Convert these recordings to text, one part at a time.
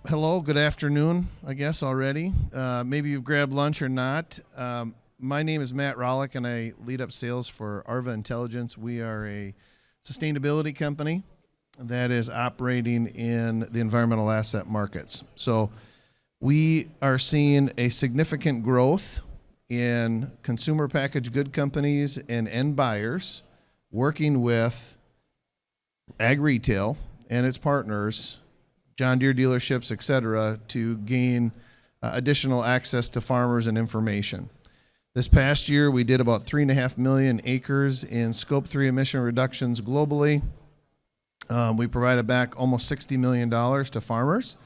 Hello, good afternoon, I guess, already. Maybe you've grabbed lunch or not. My name is Matt Rollick, and I lead up sales for Arva Intelligence. We are a sustainability company that is operating in the environmental asset markets. So we are seeing a significant growth in consumer packaged good companies and end buyers working with ag retail and its partners, John Deere dealerships, et cetera, to gain additional access to farmers and information. This past year, we did about 3.5 million acres in Scope 3 emission reductions globally. We provided back almost $60 million to farmers.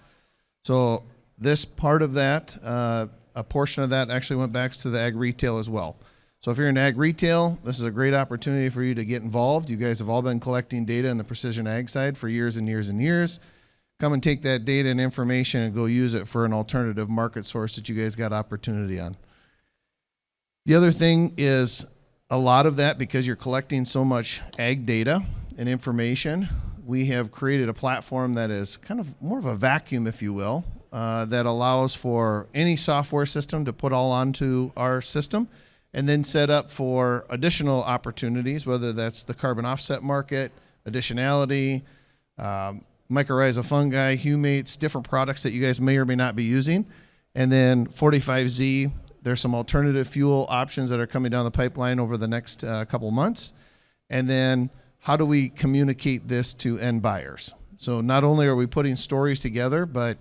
So this part of that, a portion of that actually went back to the ag retail as well. So if you're in ag retail, this is a great opportunity for you to get involved. You guys have all been collecting data in the precision ag side for years and years and years. Come and take that data and information and go use it for an alternative market source that you guys got opportunity on. The other thing is a lot of that, because you're collecting so much ag data and information, we have created a platform that is kind of more of a vacuum, if you will, that allows for any software system to put all onto our system and then set up for additional opportunities, whether that's the carbon offset market, additionality, mycorrhizal fungi, humates, different products that you guys may or may not be using. And then 45Z, there's some alternative fuel options that are coming down the pipeline over the next couple months. And then how do we communicate this to end buyers? So not only are we putting stories together, but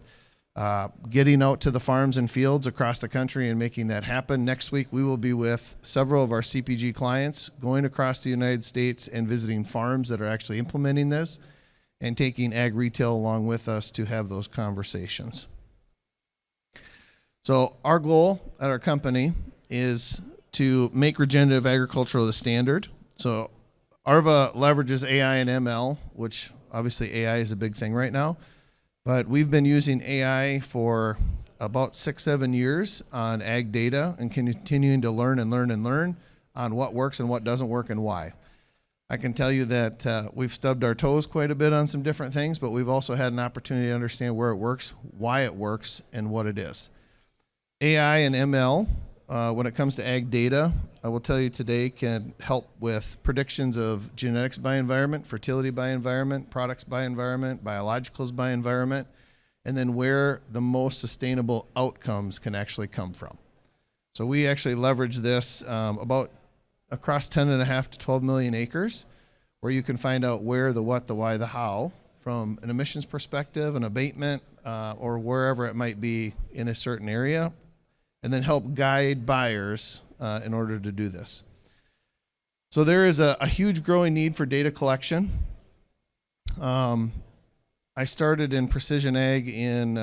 getting out to the farms and fields across the country and making that happen. Next week, we will be with several of our CPG clients going across the United States and visiting farms that are actually implementing this, and taking ag retail along with us to have those conversations. So our goal at our company is to make regenerative agriculture the standard. So Arva leverages AI and ML, which obviously AI is a big thing right now, but we've been using AI for about 6-7 years on ag data and continuing to learn on what works and what doesn't work and why. I can tell you that we've stubbed our toes quite a bit on some different things, but we've also had an opportunity to understand where it works, why it works, and what it is. AI and ML, when it comes to ag data, I will tell you today, can help with predictions of genetics by environment, fertility by environment, products by environment, biologicals by environment, and then where the most sustainable outcomes can actually come from. So we actually leverage this about across 10.5 to 12 million acres, where you can find out where, the what, the why, the how, from an emissions perspective, an abatement, or wherever it might be in a certain area, and then help guide buyers in order to do this. So there is a huge growing need for data collection. I started in precision ag in,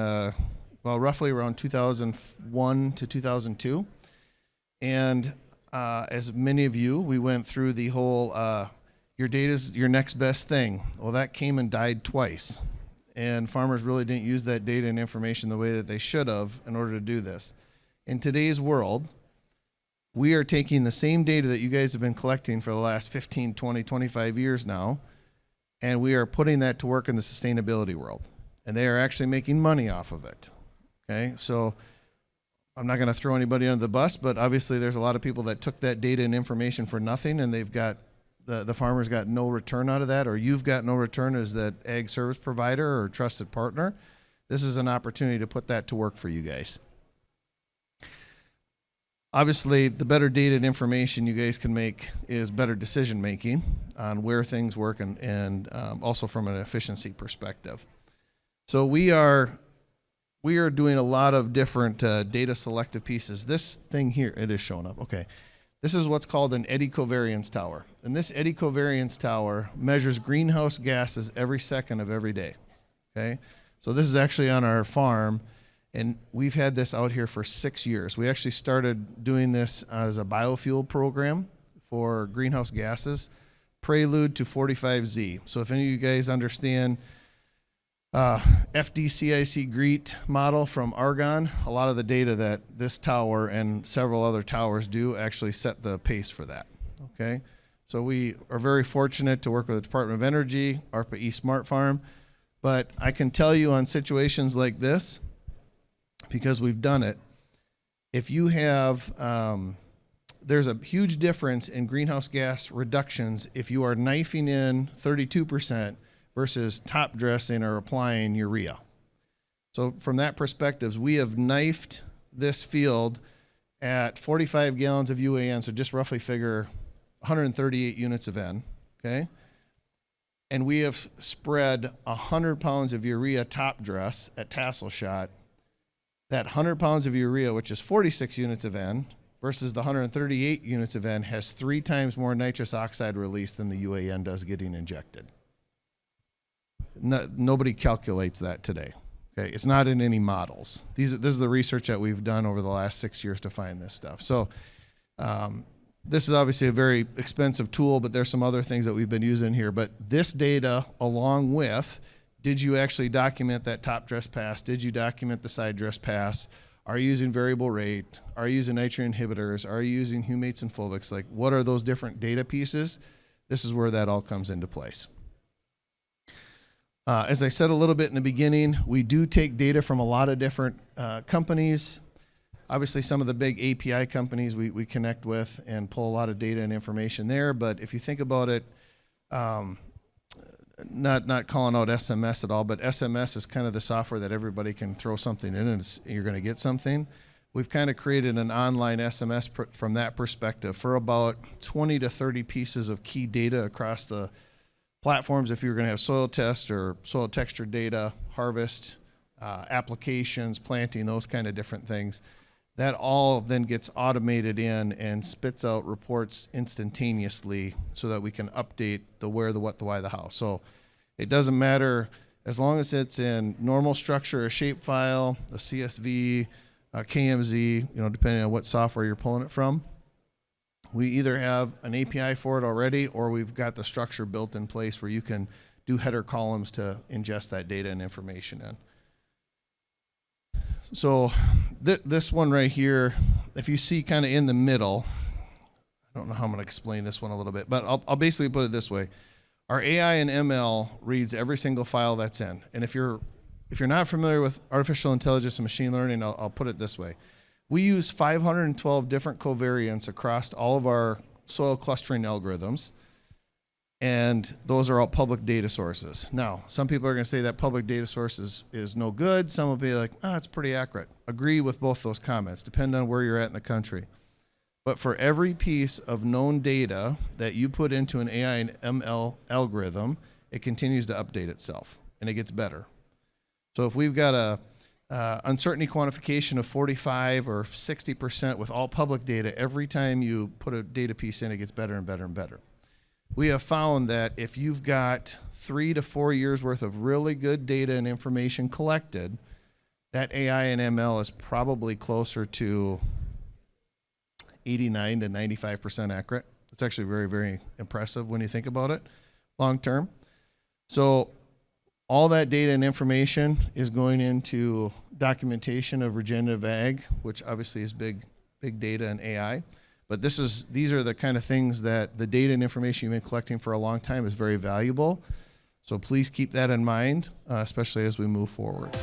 roughly around 2001 to 2002, and as many of you, we went through the whole, your data's your next best thing. Well, that came and died twice. And farmers really didn't use that data and information the way that they should have in order to do this. In today's world, we are taking the same data that you guys have been collecting for the last 15, 20, 25 years now, and we are putting that to work in the sustainability world. And they are actually making money off of it. Okay, so I'm not going to throw anybody under the bus, but obviously there's a lot of people that took that data and information for nothing, and they've got, the farmers got no return out of that, or you've got no return as that ag service provider or trusted partner. This is an opportunity to put that to work for you guys. Obviously, the better data and information you guys can make is better decision making on where things work and also from an efficiency perspective. So we are doing a lot of different data selective pieces. This thing here, it is showing up. Okay. This is what's called an eddy covariance tower. And this eddy covariance tower measures greenhouse gases every second of every day. Okay. So this is actually on our farm, and we've had this out here for 6 years. We actually started doing this as a biofuel program for greenhouse gases, prelude to 45Z. So if any of you guys understand FDCIC GREET model from Argonne, a lot of the data that this tower and several other towers do actually set the pace for that, okay? So we are very fortunate to work with the Department of Energy, ARPA East Smart Farm, But I can tell you on situations like this, because we've done it, if you have, there's a huge difference in greenhouse gas reductions if you are knifing in 32% versus top dressing or applying urea. So from that perspective, we have knifed this field at 45 gallons of UAN, so just roughly figure 138 units of N, okay? And we have spread 100 pounds of urea top dress at tassel shot. That 100 pounds of urea, which is 46 units of N, versus the 138 units of N, has 3 times more nitrous oxide release than the UAN does getting injected. Nobody calculates that today. Okay, it's not in any models. This is the research that we've done over the last 6 years to find this stuff. So this is obviously a very expensive tool, but there's some other things that we've been using here. But this data, along with, did you actually document that top dress pass? Did you document the side dress pass? Are you using variable rate? Are you using nitrogen inhibitors? Are you using humates and fulvics? Like, what are those different data pieces? This is where that all comes into place. As I said a little bit in the beginning, we do take data from a lot of different companies. Obviously, some of the big API companies we connect with and pull a lot of data and information there. But if you think about it, not calling out SMS at all, but SMS is kind of the software that everybody can throw something in and you're going to get something. We've kind of created an online SMS from that perspective for about 20 to 30 pieces of key data across the platforms. If you're going to have soil test or soil texture data, harvest, applications, planting, those kind of different things, that all then gets automated in and spits out reports instantaneously so that we can update the where, the what, the why, the how. So it doesn't matter as long as it's in normal structure, a shape file, a CSV, a KMZ, depending on what software you're pulling it from. We either have an API for it already, or we've got the structure built in place where you can do header columns to ingest that data and information in. So this one right here, if you see kind of in the middle, I don't know how I'm going to explain this one a little bit, but I'll basically put it this way. Our AI and ML reads every single file that's in. And if you're not familiar with artificial intelligence and machine learning, I'll put it this way. We use 512 different covariants across all of our soil clustering algorithms, and those are all public data sources. Now, some people are going to say that public data source is no good. Some will be like, it's pretty accurate. Agree with both those comments, depending on where you're at in the country. But for every piece of known data that you put into an AI and ML algorithm, it continues to update itself, and it gets better. So if we've got a uncertainty quantification of 45 or 60% with all public data, every time you put a data piece in, it gets better and better and better. We have found that if you've got 3 to 4 years worth of really good data and information collected, that AI and ML is probably closer to 89 to 95% accurate. It's actually very, very impressive when you think about it long term. So all that data and information is going into documentation of regenerative ag, which obviously is big data and AI. But these are the kind of things that the data and information you've been collecting for a long time is very valuable. So please keep that in mind, especially as we move forward.